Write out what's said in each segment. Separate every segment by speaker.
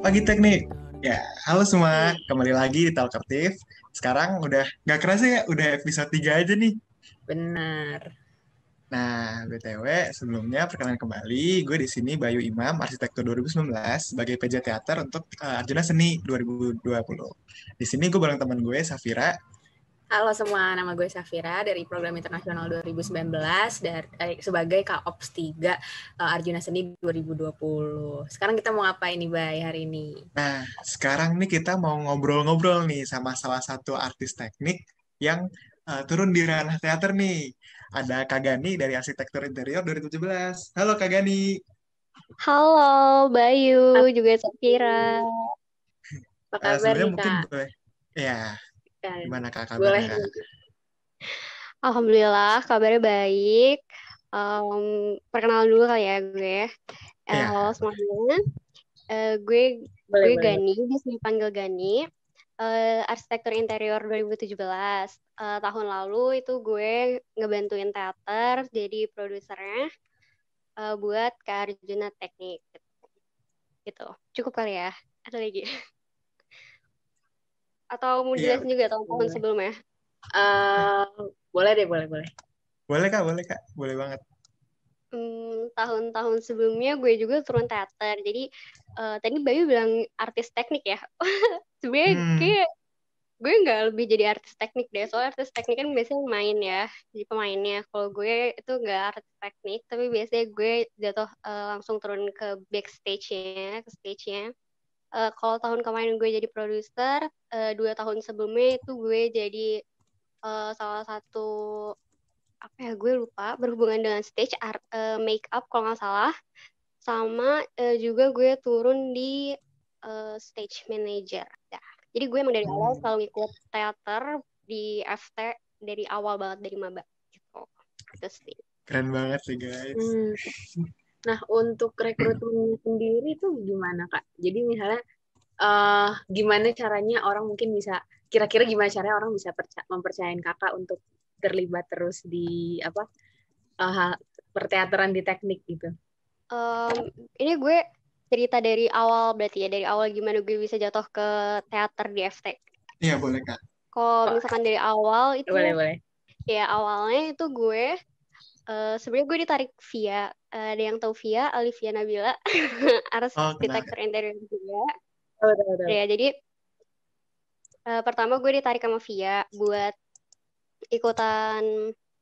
Speaker 1: Pagi Teknik. Ya, halo semua. Kembali lagi di Talkative. Sekarang udah nggak kerasa ya, udah episode 3 aja nih.
Speaker 2: Benar.
Speaker 1: Nah, BTW, sebelumnya perkenalan kembali. Gue di sini Bayu Imam, Arsitektur 2019, sebagai PJ Teater untuk Arjuna Seni 2020. Di sini gue bareng teman gue, Safira.
Speaker 2: Halo semua, nama gue Safira dari Program Internasional 2019 sebagai K-Ops 3 Arjuna Seni 2020. Sekarang kita mau ngapain nih, Bay, hari ini?
Speaker 1: Nah, sekarang nih kita mau ngobrol-ngobrol nih sama salah satu artis teknik yang turun di ranah teater nih. Ada Kak Gani dari Arsitektur Interior 2017. Halo Kak Gani.
Speaker 3: Halo, Bayu, juga Safira.
Speaker 2: Apa kabar
Speaker 1: Sebenarnya
Speaker 2: nih,
Speaker 1: mungkin
Speaker 2: Kak?
Speaker 1: boleh. Ya,
Speaker 2: Dan
Speaker 1: gimana Kak
Speaker 2: boleh
Speaker 1: kabarnya Kak?
Speaker 2: nih.
Speaker 3: Alhamdulillah, kabarnya baik. Perkenalan dulu kali ya gue.
Speaker 1: Iya.
Speaker 3: Halo semuanya. Gue
Speaker 2: Boleh.
Speaker 3: Gani, bisa dipanggil Gani. Arsitektur Interior 2017. Tahun lalu itu gue ngebantuin teater jadi produsernya buat ke Arjuna Teknik. Gitu. Cukup kali ya? Atau lagi? Atau mau
Speaker 1: Iya,
Speaker 3: jelasin juga tahun-tahun sebelumnya?
Speaker 2: Boleh deh, boleh.
Speaker 1: boleh Kak, boleh banget.
Speaker 3: Tahun-tahun sebelumnya gue juga turun teater. Jadi tadi Bayu bilang artis teknik ya. Sebenarnya kayak gue nggak lebih jadi artis teknik deh. Soalnya artis teknik kan biasanya main ya, jadi pemainnya. Kalau gue itu nggak artis teknik, tapi biasanya gue jatuh langsung turun ke backstage-nya, ke stage-nya. Kalau tahun kemarin gue jadi produser, 2 tahun sebelumnya itu gue jadi salah satu apa ya, gue lupa, berhubungan dengan stage art, make up kalau nggak salah, sama juga gue turun di stage manager. Nah, jadi gue emang dari awal selalu ikut teater di FT dari awal banget, dari maba gitu. Itu sih.
Speaker 1: Keren banget sih guys.
Speaker 2: Nah, untuk rekrutmen sendiri tuh gimana, Kak? Jadi misalnya gimana caranya orang mungkin bisa, kira-kira gimana caranya orang bisa mempercayain kakak untuk terlibat terus di perteateran di teknik gitu?
Speaker 3: Ini gue cerita dari awal berarti ya, dari awal gimana gue bisa jatuh ke teater di FT.
Speaker 1: Iya boleh Kak.
Speaker 3: Kalau misalkan dari awal itu,
Speaker 2: boleh.
Speaker 3: Ya awalnya itu gue sebenarnya gue ditarik via, ada yang tahu via Alivia Nabila, arsitektur interior juga.
Speaker 2: Tahu.
Speaker 3: Ya, jadi pertama gue ditarik sama Via buat ikutan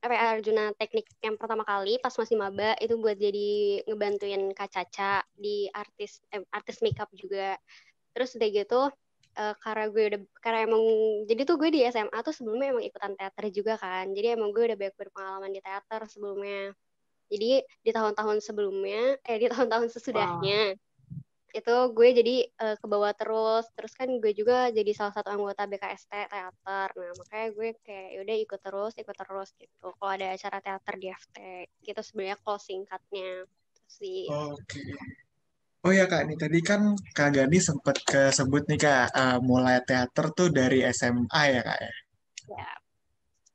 Speaker 3: Arjuna Teknik yang pertama kali pas masih maba, itu buat jadi ngebantuin Kak Caca di artis makeup juga. Terus udah gitu karena emang jadi tuh gue di SMA tuh sebelumnya emang ikutan teater juga kan. Jadi emang gue udah banyak berpengalaman di teater sebelumnya. Jadi di tahun-tahun sebelumnya, di tahun-tahun sesudahnya, itu gue jadi ke bawah terus kan gue juga jadi salah satu anggota BKST teater. Nah makanya gue kayak yaudah ikut terus gitu kalau ada acara teater di FT gitu. Sebenarnya kalau singkatnya sih.
Speaker 1: Oke. Oh ya Kak, nih tadi kan Kak Gani sempat kesebut nih Kak, mulai teater tuh dari SMA ya Kak ya.
Speaker 3: Ya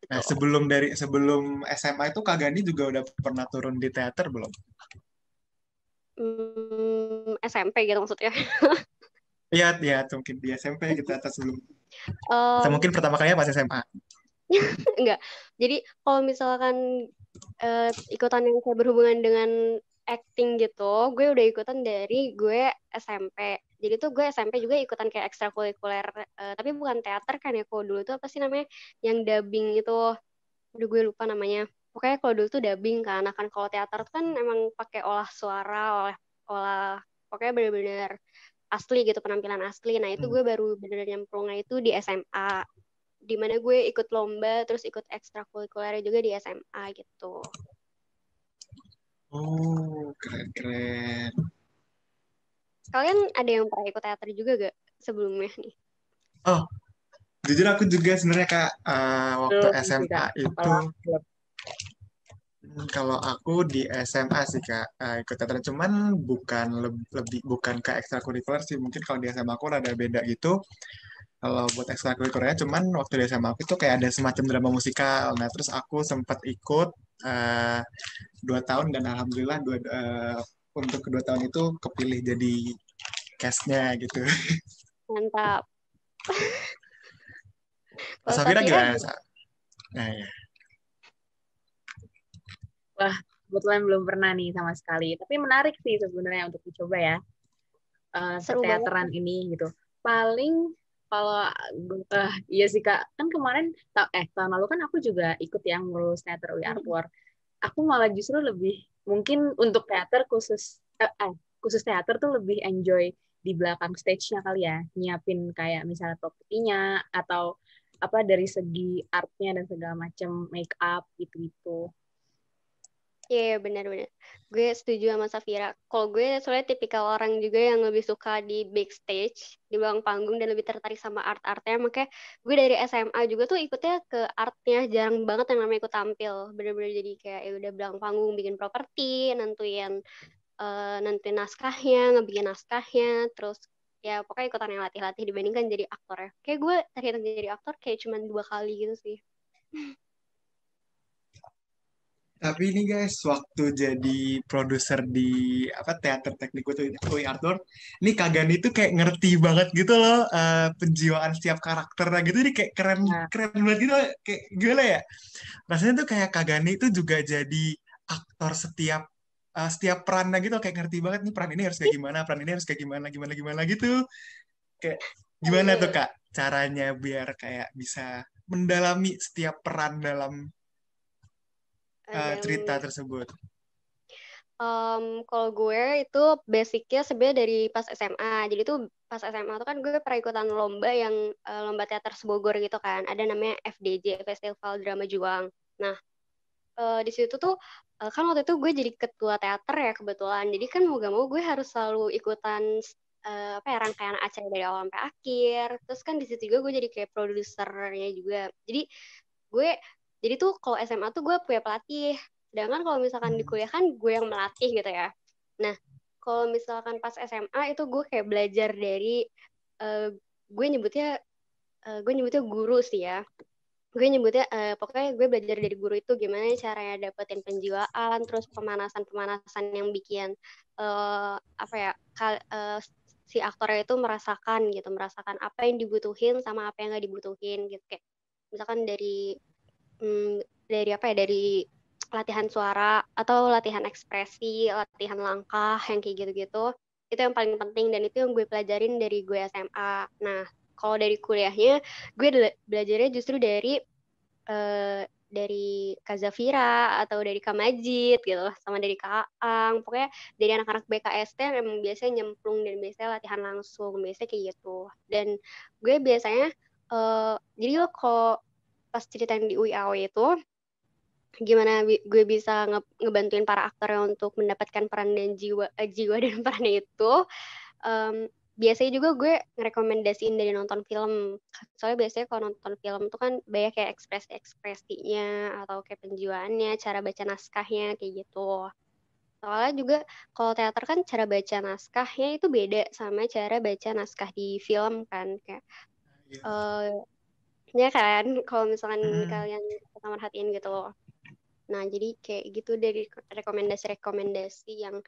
Speaker 1: Nah
Speaker 3: betul.
Speaker 1: sebelum SMA itu Kak Gani juga udah pernah turun di teater belum?
Speaker 3: SMP gitu maksudnya.
Speaker 1: Iya, ya mungkin di SMP gitu atau sebelum. Atau mungkin pertama kalinya pas SMA.
Speaker 3: Enggak. Jadi kalau misalkan ikutan yang kayak berhubungan dengan acting gitu, gue udah ikutan dari gue SMP. Jadi tuh gue SMP juga ikutan kayak ekstrakurikuler, tapi bukan teater kan ya. Kalau dulu tuh apa sih namanya, yang dubbing itu, udah gue lupa namanya. Pokoknya kalau dulu tuh dubbing kan. Nah kan kalau teater tuh kan emang pakai olah suara, olah pokoknya bener-bener asli gitu, penampilan asli. Nah itu gue baru bener nyemplungnya itu di SMA, di mana gue ikut lomba terus ikut ekstrakurikulernya juga di SMA gitu.
Speaker 1: Oh, keren.
Speaker 3: Kalian ada yang pernah ikut teater juga gak sebelumnya nih?
Speaker 1: Oh, jujur aku juga sebenarnya Kak, waktu
Speaker 2: Belum sih,
Speaker 1: SMA
Speaker 2: Kak.
Speaker 1: itu kalau aku di SMA sih Kak, ikut teater cuman bukan lebih bukan ke ekstrakurikuler sih. Mungkin kalau di SMA aku rada beda gitu. Kalau buat ekstrakurikulernya cuman waktu di SMA aku tuh kayak ada semacam drama musikal. Nah, terus aku sempat ikut 2 tahun dan alhamdulillah untuk kedua tahun itu kepilih jadi podcastnya gitu.
Speaker 3: Mantap. Kalau
Speaker 1: Safira
Speaker 3: Safira
Speaker 1: gimana? Nah, ya.
Speaker 2: Wah, kebetulan belum pernah nih sama sekali. Tapi menarik sih sebenarnya untuk dicoba ya.
Speaker 3: seru banget.
Speaker 2: Keteateran ini gitu. Paling kalau iya sih Kak, kan kemarin tahun lalu kan aku juga ikut yang ngurus teater UI Artwork. Aku malah justru lebih mungkin untuk teater khusus teater tuh lebih enjoy di belakang stage-nya kali ya, nyiapin kayak misalnya propertinya atau apa dari segi artnya dan segala macam make up gitu-gitu.
Speaker 3: Iya, benar-benar. Gue setuju sama Safira. Kalau gue soalnya tipikal orang juga yang lebih suka di backstage, di belakang panggung, dan lebih tertarik sama art-artnya. Makanya gue dari SMA juga tuh ikutnya ke artnya. Jarang banget yang namanya ikut tampil. Bener-bener jadi kayak ya udah belakang panggung bikin properti, nentuin naskahnya, ngebikin naskahnya, terus ya pokoknya ikutan yang latih-latih dibandingkan jadi aktor ya. Kayak gue terhitung jadi aktor kayak cuma 2 kali gitu sih.
Speaker 1: Tapi ini guys, waktu jadi produser di apa teater teknik UI Artwork, ini Kagani tuh kayak ngerti banget gitu loh penjiwaan setiap karakternya gitu, jadi kayak keren
Speaker 2: Nah,
Speaker 1: keren banget gitu, kayak gimana ya? Rasanya tuh kayak Kagani tuh juga jadi aktor setiap perannya gitu, kayak ngerti banget nih peran ini harus kayak gimana, peran ini harus kayak gimana, gimana gimana gitu. Kayak gimana tuh Kak caranya biar kayak bisa mendalami setiap peran dalam cerita
Speaker 3: Dan
Speaker 1: tersebut?
Speaker 3: kalau gue itu basicnya sebenarnya dari pas SMA. Jadi tuh pas SMA tuh kan gue pernah ikutan lomba yang lomba teater Sebogor gitu kan. Ada namanya FDJ, Festival Drama Juang. Nah, di situ tuh kan waktu itu gue jadi ketua teater ya kebetulan. Jadi kan mau gak mau gue harus selalu ikutan apa ya rangkaian acara dari awal sampai akhir. Terus kan di situ juga gue jadi kayak produsernya juga. Gue jadi tuh kalau SMA tuh gue punya pelatih. Sedangkan kalau misalkan di kuliah kan gue yang melatih gitu ya. Nah, kalau misalkan pas SMA itu gue kayak belajar dari eh, gue nyebutnya guru sih ya. Gue nyebutnya pokoknya gue belajar dari guru itu gimana caranya dapetin penjiwaan, terus pemanasan-pemanasan yang bikin apa ya si aktornya itu merasakan apa yang dibutuhin sama apa yang nggak dibutuhin gitu kayak misalkan dari apa ya dari latihan suara atau latihan ekspresi, latihan langkah yang kayak gitu-gitu. Itu yang paling penting dan itu yang gue pelajarin dari gue SMA. Nah, kalau dari kuliahnya gue belajarnya justru dari Kak Zafira atau dari Kak Majid gitu sama dari Kak Aang pokoknya dari anak-anak BKST yang emang biasanya nyemplung dan biasanya latihan langsung biasanya kayak gitu dan gue biasanya jadi lo kalau pas ceritain di UIAW itu gimana gue bisa ngebantuin para aktornya untuk mendapatkan peran dan jiwa dan perannya itu biasanya juga gue ngerekomendasiin dari nonton film soalnya biasanya kalau nonton film tuh kan banyak kayak ekspresi-ekspresinya atau kayak penjiwaannya cara baca naskahnya kayak gitu soalnya juga kalau teater kan cara baca naskahnya itu beda sama cara baca naskah di film kan kayak ya kan kalau misalkan kalian merhatiin gitu loh. Nah, jadi kayak gitu dari rekomendasi-rekomendasi yang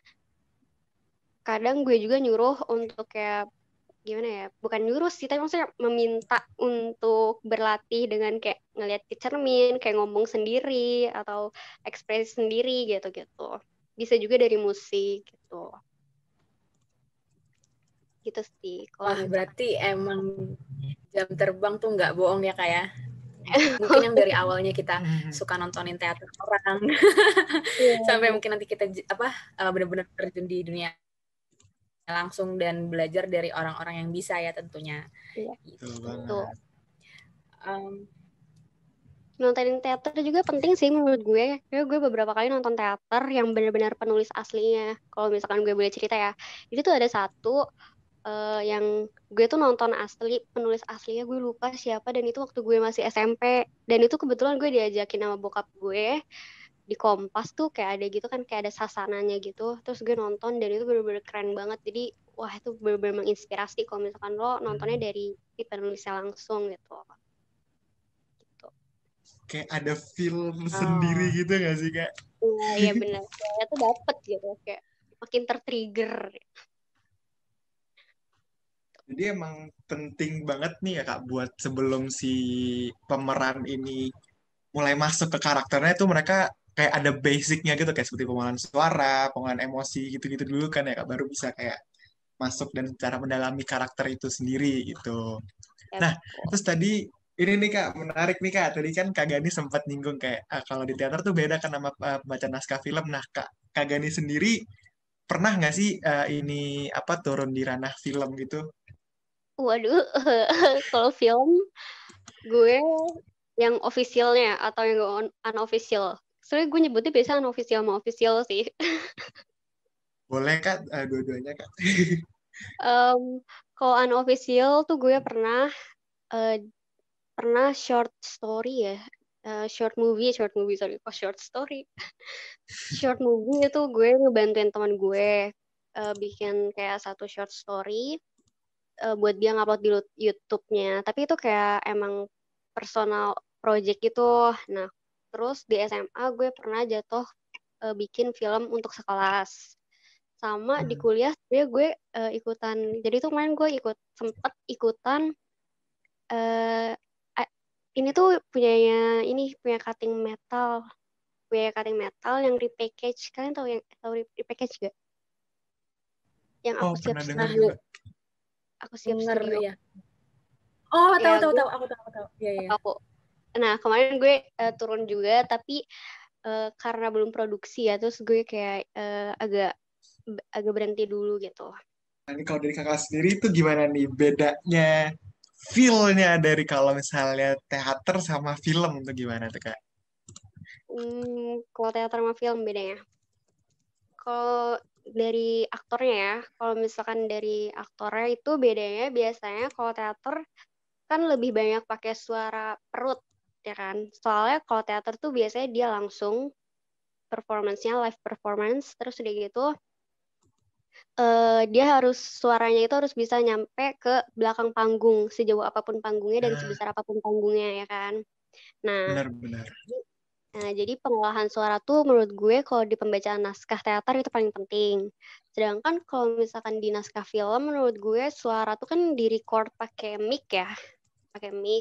Speaker 3: kadang gue juga nyuruh untuk kayak gimana ya, bukan nyuruh sih, tapi maksudnya meminta untuk berlatih dengan kayak ngelihat ke cermin, kayak ngomong sendiri, atau ekspresi sendiri gitu-gitu. Bisa juga dari musik gitu. Gitu sih.
Speaker 2: Wah, berarti emang jam terbang tuh nggak bohong ya Kak ya? Mungkin yang dari awalnya kita suka nontonin teater orang sampai mungkin nanti kita benar-benar terjun di dunia langsung dan belajar dari orang-orang yang bisa ya tentunya.
Speaker 3: Iya.
Speaker 2: Gitu.
Speaker 3: Nontonin teater juga penting sih menurut gue. Kayak gue beberapa kali nonton teater yang benar-benar penulis aslinya. Kalau misalkan gue boleh cerita ya, itu tuh ada satu yang gue tuh nonton asli penulis aslinya gue lupa siapa dan itu waktu gue masih SMP dan itu kebetulan gue diajakin sama bokap gue di Kompas tuh kayak ada gitu kan kayak ada sasananya gitu terus gue nonton dan itu bener-bener keren banget jadi wah itu bener-bener menginspirasi kalau misalkan lo nontonnya dari si penulisnya langsung gitu.
Speaker 1: Kayak ada film sendiri gitu gak sih Kak?
Speaker 3: Iya benar, saya tuh dapet gitu kayak makin tertrigger.
Speaker 1: Jadi emang penting banget nih ya Kak buat sebelum si pemeran ini mulai masuk ke karakternya itu mereka kayak ada basicnya gitu kayak seperti pengolahan suara, pengolahan emosi gitu-gitu dulu kan ya Kak baru bisa kayak masuk dan cara mendalami karakter itu sendiri gitu.
Speaker 3: Ya
Speaker 1: Nah,
Speaker 3: betul.
Speaker 1: terus tadi ini nih Kak, menarik nih Kak. Tadi kan Kak Gani sempat nyinggung kayak kalau di teater tuh beda kan sama baca naskah film. Nah, Kak Gani sendiri pernah nggak sih ini apa turun di ranah film gitu?
Speaker 3: Waduh, kalau film gue yang officialnya atau yang unofficial. Soalnya gue nyebutnya biasa unofficial sama official sih.
Speaker 1: Boleh Kak, dua-duanya Kak.
Speaker 3: Kalau unofficial tuh gue eh, pernah short story ya. Short movie, sorry, kok short story. Short movie itu gue ngebantuin teman gue bikin kayak satu short story buat dia ngupload di YouTube-nya. Tapi itu kayak emang personal project gitu. Nah, terus di SMA gue pernah jatuh bikin film untuk sekelas. Sama di
Speaker 1: Hmm.
Speaker 3: kuliah sebenarnya gue ikutan. Jadi tuh kemarin gue sempet ikutan eh, ini tuh punya cutting metal yang repackage. Kalian tahu repackage gak? Yang
Speaker 1: Oh, pernah dengar
Speaker 2: Nah,
Speaker 1: juga.
Speaker 3: aku siap
Speaker 2: denger
Speaker 3: studio.
Speaker 2: ya. Oh,
Speaker 3: Ya
Speaker 2: tahu
Speaker 3: gue
Speaker 2: aku tahu. Iya, iya.
Speaker 3: tahu. Nah kemarin gue turun juga tapi karena belum produksi ya terus gue kayak agak berhenti dulu gitu.
Speaker 1: Nah, ini kalau dari kakak sendiri itu gimana nih bedanya feel-nya dari kalau misalnya teater sama film tuh gimana tuh Kak?
Speaker 3: Kalau teater sama film bedanya. Kalau dari aktornya ya, kalau misalkan dari aktornya itu bedanya biasanya kalau teater kan lebih banyak pakai suara perut ya kan. Soalnya kalau teater tuh biasanya dia langsung performance-nya live performance terus udah gitu dia suaranya itu harus bisa nyampe ke belakang panggung sejauh apapun panggungnya dan
Speaker 1: Nah,
Speaker 3: sebesar apapun panggungnya ya kan. Nah,
Speaker 1: benar-benar.
Speaker 3: jadi pengolahan suara tuh menurut gue kalau di pembacaan naskah teater itu paling penting. Sedangkan kalau misalkan di naskah film menurut gue suara tuh kan di record pakai mic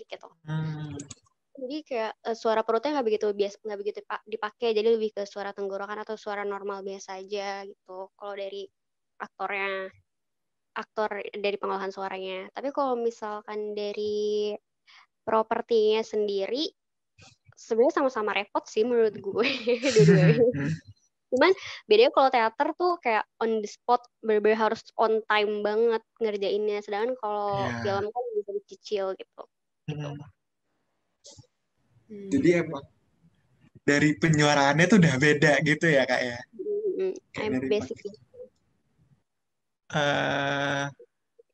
Speaker 3: gitu.
Speaker 1: Hmm.
Speaker 3: Jadi kayak suara perutnya nggak begitu dipakai, jadi lebih ke suara tenggorokan atau suara normal biasa aja gitu. Kalau dari aktornya. Aktor dari pengolahan suaranya. Tapi kalau misalkan dari propertinya sendiri, sebenarnya sama-sama repot sih menurut gue dua-duanya. Cuman bedanya kalau teater tuh kayak on the spot, bener-bener harus on time banget ngerjainnya. Sedangkan kalau
Speaker 1: Iya.
Speaker 3: film kan bisa dicicil gitu. Gitu.
Speaker 1: Hmm. Jadi emang dari penyuaraannya tuh udah beda gitu ya kak ya. Kayak
Speaker 3: I'm
Speaker 1: dari
Speaker 3: basic.
Speaker 1: eh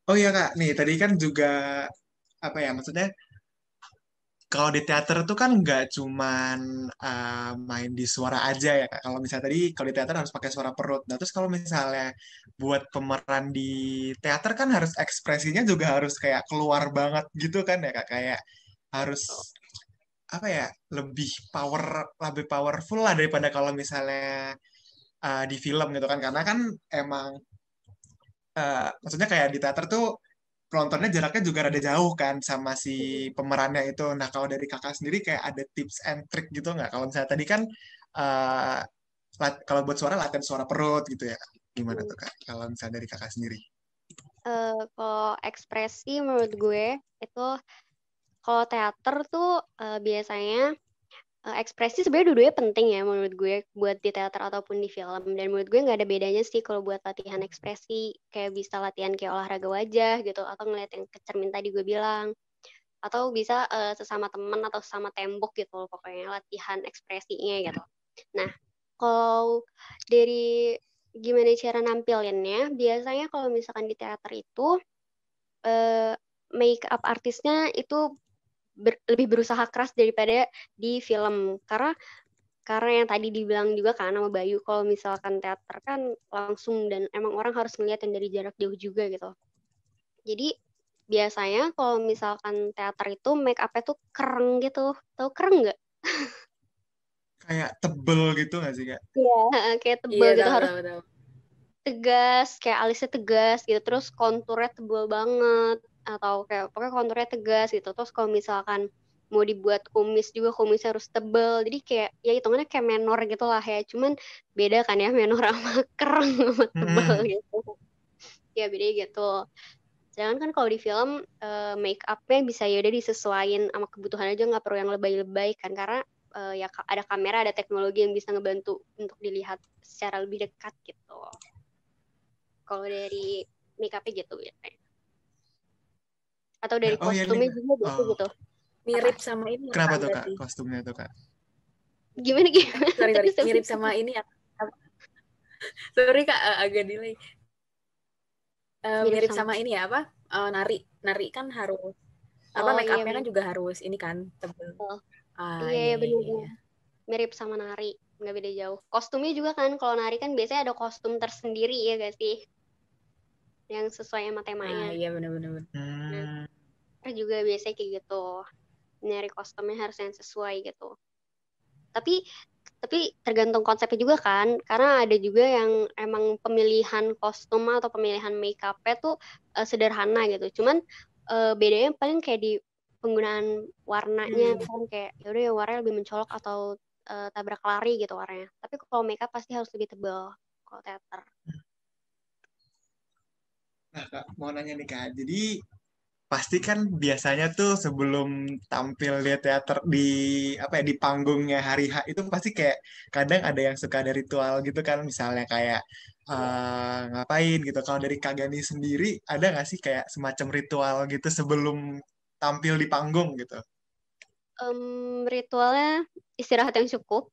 Speaker 1: oh iya kak, nih tadi kan juga apa ya maksudnya kalau di teater tuh kan nggak cuman main di suara aja ya kak. Kalau misalnya tadi kalau di teater harus pakai suara perut. Nah terus kalau misalnya buat pemeran di teater kan harus ekspresinya juga harus kayak keluar banget gitu kan ya kak. Kayak harus apa ya lebih powerful lah daripada kalau misalnya di film gitu kan karena kan emang maksudnya kayak di teater tuh penontonnya jaraknya juga rada jauh kan sama si pemerannya itu. Nah kalau dari kakak sendiri kayak ada tips and trick gitu nggak? Kalau misalnya tadi kan uh, kalau buat suara latihan suara perut gitu ya. Gimana tuh kak? Kalau misalnya dari kakak sendiri?
Speaker 3: Kalau ekspresi menurut gue itu kalau teater tuh biasanya ekspresi sebenarnya dua-duanya penting ya menurut gue buat di teater ataupun di film dan menurut gue nggak ada bedanya sih kalau buat latihan ekspresi kayak bisa latihan kayak olahraga wajah gitu atau ngeliat yang kecermin tadi gue bilang atau bisa sesama temen atau sesama tembok gitu loh, pokoknya latihan ekspresinya gitu. Nah kalau dari gimana cara nampilinnya biasanya kalau misalkan di teater itu eh, make up artisnya itu lebih berusaha keras daripada di film karena yang tadi dibilang juga kan sama Bayu kalau misalkan teater kan langsung dan emang orang harus melihat yang dari jarak jauh juga gitu. Jadi biasanya kalau misalkan teater itu make up-nya tuh kereng gitu. Tahu kereng nggak?
Speaker 1: Kayak tebel gitu nggak sih kak?
Speaker 3: Iya, kayak tebel
Speaker 2: Iya,
Speaker 3: gitu
Speaker 2: tahu
Speaker 3: harus
Speaker 2: tahu tahu.
Speaker 3: tegas, kayak alisnya tegas gitu, terus konturnya tebal banget, atau kayak pokoknya konturnya tegas gitu. Terus kalau misalkan mau dibuat kumis juga, kumisnya harus tebal. Jadi kayak ya hitungannya kayak menor gitu lah ya. Cuman beda kan ya menor sama kereng sama tebal gitu. Ya beda gitu. Sedangkan kan kalau di film make up-nya bisa ya udah disesuaikan sama kebutuhan aja, nggak perlu yang lebay-lebay kan, karena ya ada kamera, ada teknologi yang bisa ngebantu untuk dilihat secara lebih dekat gitu. Kalau dari make up-nya gitu ya. Atau dari kostumnya juga biasa gitu.
Speaker 2: Mirip sama ini ya,
Speaker 1: Kenapa
Speaker 2: Kak,
Speaker 1: tuh Kak
Speaker 2: berarti?
Speaker 1: kostumnya tuh Kak?
Speaker 3: Gimana?
Speaker 2: Sorry. Mirip sama ini ya. Sorry Kak, agak delay. Mirip sama ini ya, apa? Nari kan harus make up-nya kan juga harus ini kan tebal.
Speaker 3: Iya benar. Mirip sama nari, nggak beda jauh. Kostumnya juga kan, kalau nari kan biasanya ada kostum tersendiri ya gak sih? Yang sesuai sama temanya.
Speaker 2: Iya benar-benar.
Speaker 3: Nah, juga biasanya kayak gitu. Nyari kostumnya harus yang sesuai gitu. Tapi tergantung konsepnya juga kan, karena ada juga yang emang pemilihan kostum atau pemilihan make up-nya tuh sederhana gitu. Cuman bedanya paling kayak di penggunaan warnanya, misalkan kayak yaudah ya warnanya lebih mencolok atau tabrak lari gitu warnanya. Tapi kalau make up pasti harus lebih tebal kalau teater.
Speaker 1: Nah Kak, mau nanya nih Kak, jadi pasti kan biasanya tuh sebelum tampil di teater di apa ya di panggungnya hari H itu pasti kayak kadang ada yang suka ada ritual gitu kan, misalnya kayak ngapain gitu. Kalau dari Kak Gani sendiri ada nggak sih kayak semacam ritual gitu sebelum tampil di panggung gitu?
Speaker 3: Ritualnya istirahat yang cukup.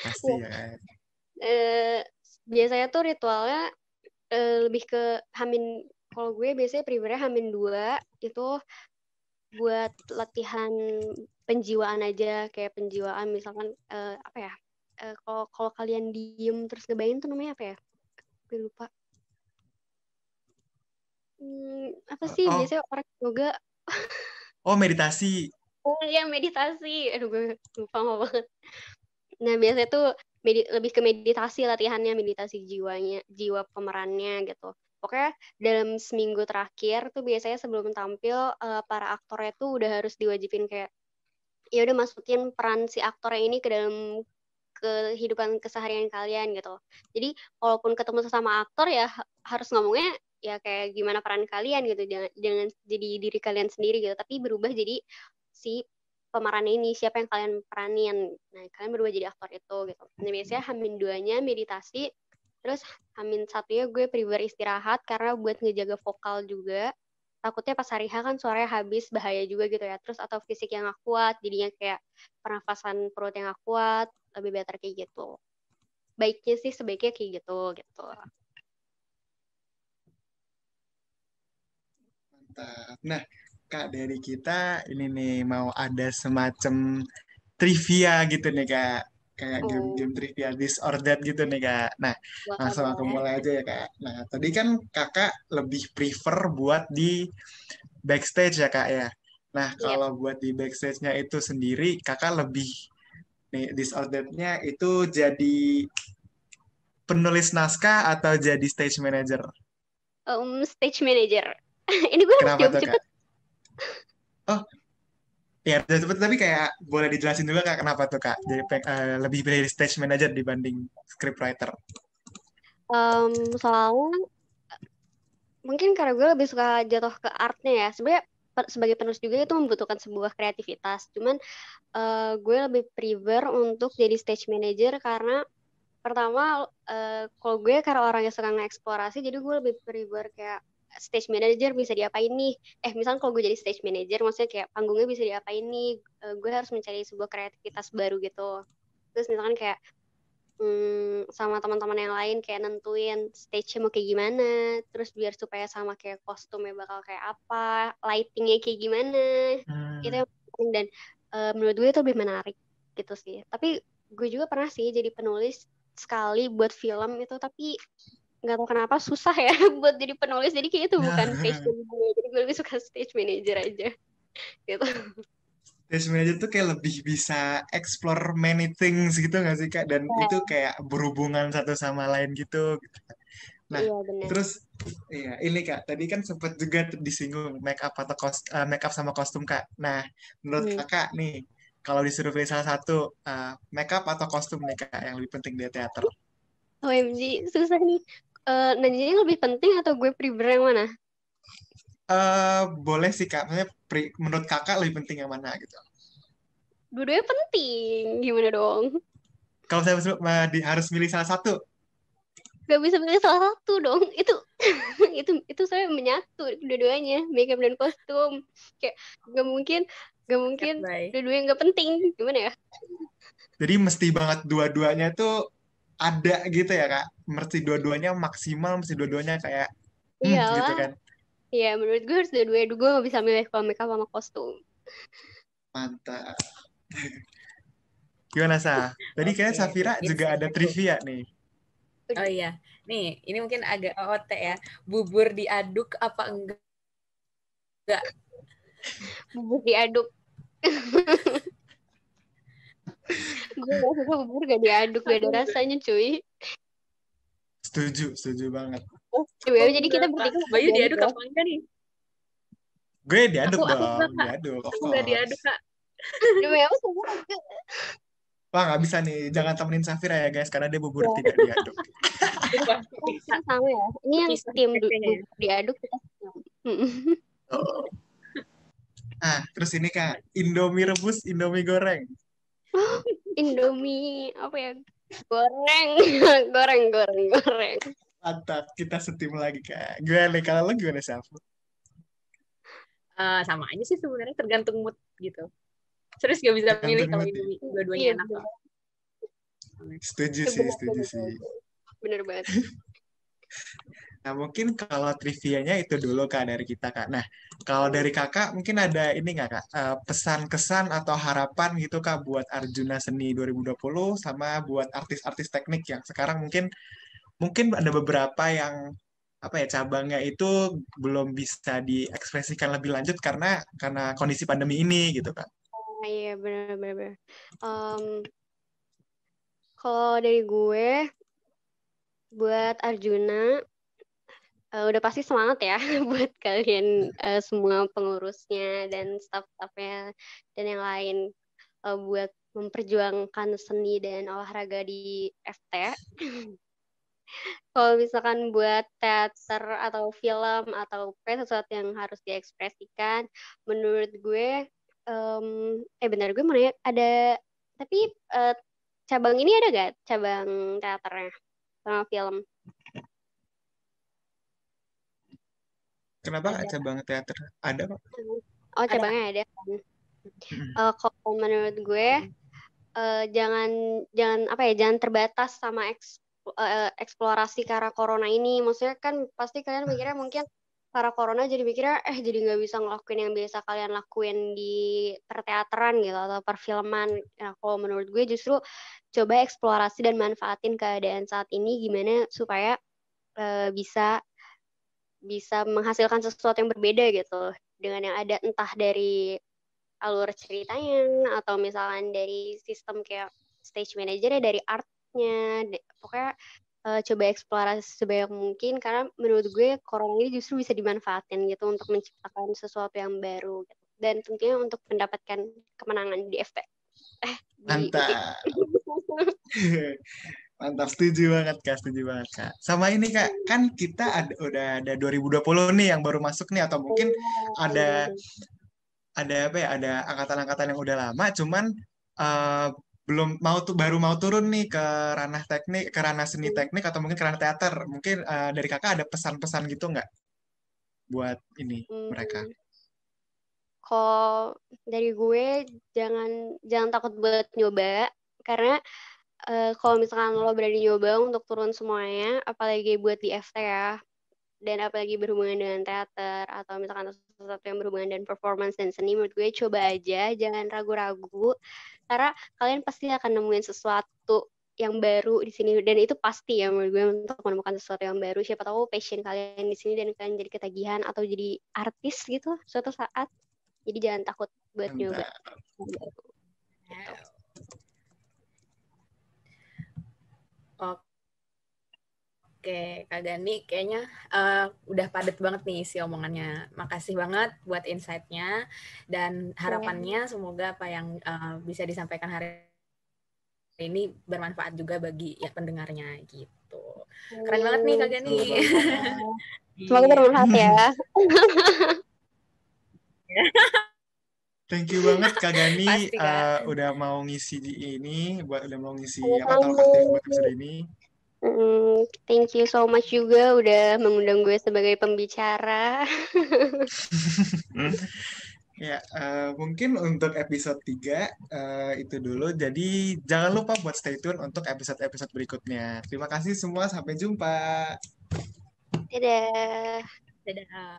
Speaker 1: Pasti ya kan.
Speaker 3: Biasanya tuh ritualnya lebih ke kalau gue biasanya prefernya H-2 itu buat latihan penjiwaan aja, kayak penjiwaan misalkan apa ya, kalau kalian diem terus ngebayangin tuh namanya apa ya, gue lupa. Apa sih biasanya orang yoga?
Speaker 1: Meditasi.
Speaker 3: Oh iya, meditasi. Aduh, gue lupa banget. Nah biasanya tuh lebih ke meditasi latihannya, meditasi jiwa pemerannya gitu. Pokoknya dalam seminggu terakhir tuh biasanya sebelum tampil para aktornya tuh udah harus diwajibin kayak ya udah masukin peran si aktornya ini ke dalam kehidupan keseharian kalian gitu. Jadi walaupun ketemu sesama aktor ya harus ngomongnya ya kayak gimana peran kalian gitu, jangan jadi diri kalian sendiri gitu, tapi berubah jadi si pemeran ini, siapa yang kalian peranin. Nah, kalian berubah jadi aktor itu gitu. Nah, biasanya H-2-nya meditasi, terus H-1-nya gue prefer istirahat karena buat ngejaga vokal juga. Takutnya pas hari H kan suaranya habis, bahaya juga gitu ya. Terus atau fisik yang gak kuat, jadinya kayak pernafasan perut yang gak kuat, lebih better kayak gitu. Baiknya sih sebaiknya kayak gitu.
Speaker 1: Mantap. Nah, Kak, dari kita ini nih mau ada semacam trivia gitu nih Kak. Kayak game-game trivia this or that gitu nih Kak. Nah, langsung aku mulai aja ya Kak. Nah, tadi kan Kakak lebih prefer buat di backstage ya Kak ya. Nah, kalau buat di backstage-nya itu sendiri, Kakak lebih nih this or that-nya itu jadi penulis naskah atau jadi stage manager?
Speaker 3: Stage manager. Ini gue harus
Speaker 1: Kenapa
Speaker 3: jawab
Speaker 1: tuh
Speaker 3: cepet.
Speaker 1: Kak? Oh, ya, cepet tapi kayak boleh dijelasin juga Kak kenapa tuh Kak? Jadi lebih pilih stage manager dibanding scriptwriter.
Speaker 3: Soalnya mungkin karena gue lebih suka jatuh ke artnya ya. Sebenarnya sebagai penulis juga itu membutuhkan sebuah kreativitas. Cuman gue lebih prefer untuk jadi stage manager karena pertama kalau gue karena orang yang suka ngeksplorasi, jadi gue lebih prefer kayak stage manager bisa diapain nih. Misalnya kalau gue jadi stage manager, maksudnya kayak panggungnya bisa diapain nih. Gue harus mencari sebuah kreativitas baru gitu. Terus misalkan kayak sama teman-teman yang lain kayak nentuin stage-nya mau kayak gimana, terus biar supaya sama kayak kostumnya bakal kayak apa, lighting-nya kayak gimana, itu yang penting. Dan menurut gue itu lebih menarik gitu sih. Tapi gue juga pernah sih jadi penulis sekali buat film itu, tapi nggak tahu kenapa susah ya buat jadi penulis, jadi kayak itu bukan passion gue, jadi gue lebih suka stage manager aja gitu.
Speaker 1: stage manager tuh kayak lebih bisa explore many things gitu nggak sih Kak? Dan itu
Speaker 3: Ya,
Speaker 1: kayak berhubungan satu sama lain gitu. Nah,
Speaker 3: iya benar.
Speaker 1: terus iya ini Kak, tadi kan sempat juga disinggung make up atau make up sama kostum Kak. Nah, menurut
Speaker 3: Hmm.
Speaker 1: Kakak nih, kalau disuruh pilih salah satu make up atau kostum nih Kak yang lebih penting di teater?
Speaker 3: OMG, susah nih. Nanyanya lebih penting atau gue prefer yang mana?
Speaker 1: Boleh sih Kak, maksudnya menurut Kakak lebih penting yang mana gitu?
Speaker 3: Dua-duanya penting. Gimana dong?
Speaker 1: Kalau saya harus milih salah satu,
Speaker 3: Gak bisa pilih salah satu dong. Itu saya menyatu dua-duanya, makeup dan kostum. Kayak gak mungkin
Speaker 2: Bye.
Speaker 3: dua-duanya gak penting. Gimana ya?
Speaker 1: jadi mesti banget dua-duanya tuh ada gitu ya Kak? Mesti dua-duanya maksimal, mesti dua-duanya kayak gitu
Speaker 3: Iyalah.
Speaker 1: kan?
Speaker 3: Ya menurut gue harus dua-duanya. Gue gak bisa milih kalau makeup sama kostum.
Speaker 1: Mantap. Gimana Sa? Tadi kayaknya
Speaker 2: Oke,
Speaker 1: Safira
Speaker 2: tips
Speaker 1: juga
Speaker 2: yang
Speaker 1: ada
Speaker 2: seru.
Speaker 1: trivia nih.
Speaker 2: Oh iya, nih ini mungkin agak OOT ya. Bubur diaduk apa enggak?
Speaker 3: Bubur diaduk. Gue gak suka bubur gak diaduk. Gak ada
Speaker 2: Aku enggak.
Speaker 3: rasanya cuy.
Speaker 1: Setuju banget.
Speaker 3: Coba
Speaker 2: Aku
Speaker 3: jadi kita
Speaker 2: enggak, Kak.
Speaker 3: bertiga makan
Speaker 2: Bayu
Speaker 3: diaduk
Speaker 2: diaduk
Speaker 3: ya.
Speaker 2: apa enggak nih?
Speaker 1: Gue diaduk
Speaker 2: Aku
Speaker 1: dong,
Speaker 2: enggak, Kak.
Speaker 1: diaduk, of
Speaker 2: Aku enggak diaduk,
Speaker 1: course.
Speaker 2: Kak.
Speaker 3: Demi apa semua?
Speaker 1: Wah, nggak bisa nih, jangan temenin Safira ya guys, karena dia bubur
Speaker 3: Ya,
Speaker 1: tidak diaduk.
Speaker 2: Wah,
Speaker 3: kita
Speaker 2: bisa.
Speaker 3: sama ya. Ini yang
Speaker 2: Bisa
Speaker 3: tim
Speaker 2: kayaknya ya.
Speaker 3: bubur diaduk kita sama.
Speaker 1: Oh. Terus ini Kak, Indomie rebus, Indomie goreng.
Speaker 3: Indomie apa ya? Goreng, goreng.
Speaker 1: Mantap, kita setim lagi Kak. Gue nih, kalau lo gimana Saf?
Speaker 2: Sama aja sih sebenarnya tergantung mood gitu. Serius gak bisa milih
Speaker 1: Tergantung
Speaker 2: kalau
Speaker 1: mood ya.
Speaker 2: Indomie dua-duanya
Speaker 3: Iya
Speaker 2: enak
Speaker 3: bener.
Speaker 2: loh.
Speaker 1: Setuju
Speaker 3: Ya,
Speaker 1: sih,
Speaker 3: bener,
Speaker 1: setuju
Speaker 3: bener,
Speaker 1: sih.
Speaker 3: bener. Bener banget.
Speaker 1: Nah, mungkin kalau trivianya itu dulu Kak dari kita Kak. Nah, kalau dari Kakak mungkin ada ini nggak Kak? Pesan kesan atau harapan gitu Kak buat Arjuna Seni 2020 sama buat artis-artis teknik yang sekarang mungkin mungkin ada beberapa yang apa ya cabangnya itu belum bisa diekspresikan lebih lanjut karena kondisi pandemi ini gitu Kak.
Speaker 3: Iya bener. Kalau dari gue buat Arjuna udah pasti semangat ya buat kalian semua pengurusnya dan staff-staffnya dan yang lain buat memperjuangkan seni dan olahraga di FT. Kalau misalkan buat teater atau film atau sesuatu yang harus diekspresikan, menurut gue, benar gue mau nanya, ada, tapi cabang ini ada gak? Cabang teaternya sama film?
Speaker 1: Kenapa
Speaker 2: Ada,
Speaker 1: cabang teater? Ada kok.
Speaker 3: Oh,
Speaker 2: ada.
Speaker 3: cabangnya ada kan. Kalau menurut gue, jangan terbatas sama eksplorasi karena corona ini. Maksudnya kan pasti kalian mikirnya mungkin karena corona jadi mikirnya jadi nggak bisa ngelakuin yang biasa kalian lakuin di perteateran gitu atau perfilman. Nah, kalau menurut gue justru coba eksplorasi dan manfaatin keadaan saat ini gimana supaya bisa menghasilkan sesuatu yang berbeda gitu dengan yang ada, entah dari alur ceritanya atau misalkan dari sistem kayak stage manager dari artnya, pokoknya coba eksplorasi sebanyak mungkin karena menurut gue corona ini justru bisa dimanfaatkan gitu untuk menciptakan sesuatu yang baru gitu. Dan tentunya untuk mendapatkan kemenangan di FT di UT.
Speaker 1: Mantap. Mantap, setuju banget Kak, setuju banget Kak. Sama ini Kak, kan kita udah ada 2020 nih yang baru masuk nih atau mungkin ada apa ya, ada angkatan-angkatan yang udah lama cuman eh, belum mau tuh baru mau turun nih ke ranah teknik, ke ranah seni teknik atau mungkin ke ranah teater. Mungkin dari Kakak ada pesan-pesan gitu nggak buat ini mereka?
Speaker 3: Kalau dari gue jangan takut buat nyoba karena kalau misalkan lo berani nyoba untuk turun semuanya, apalagi buat di FT ya, dan apalagi berhubungan dengan teater atau misalkan sesuatu yang berhubungan dengan performance dan seni, menurut gue coba aja, jangan ragu-ragu karena kalian pasti akan nemuin sesuatu yang baru di sini dan itu pasti ya menurut gue untuk menemukan sesuatu yang baru. Siapa tahu passion kalian di sini dan kalian jadi ketagihan atau jadi artis gitu suatu saat. Jadi jangan takut buat nyoba.
Speaker 1: Mantap.
Speaker 3: Gitu.
Speaker 2: Oke, Kak Gani, kayaknya udah padat banget nih isi omongannya. Makasih banget buat insight-nya dan harapannya semoga apa yang bisa disampaikan hari ini bermanfaat juga bagi ya pendengarnya gitu. Keren banget nih Kak Gani.
Speaker 3: Semoga bermanfaat ya.
Speaker 1: Thank you banget Kak Gani
Speaker 2: Pasti, Kak.
Speaker 1: udah mau ngisi di ini, udah mau ngisi talk aktif buat episode ini.
Speaker 3: Thank you so much juga udah mengundang gue sebagai pembicara.
Speaker 1: Ya, mungkin untuk episode 3 itu dulu. Jadi jangan lupa buat stay tune untuk episode-episode berikutnya. Terima kasih semua, sampai jumpa.
Speaker 3: Dadah.
Speaker 2: Dadah.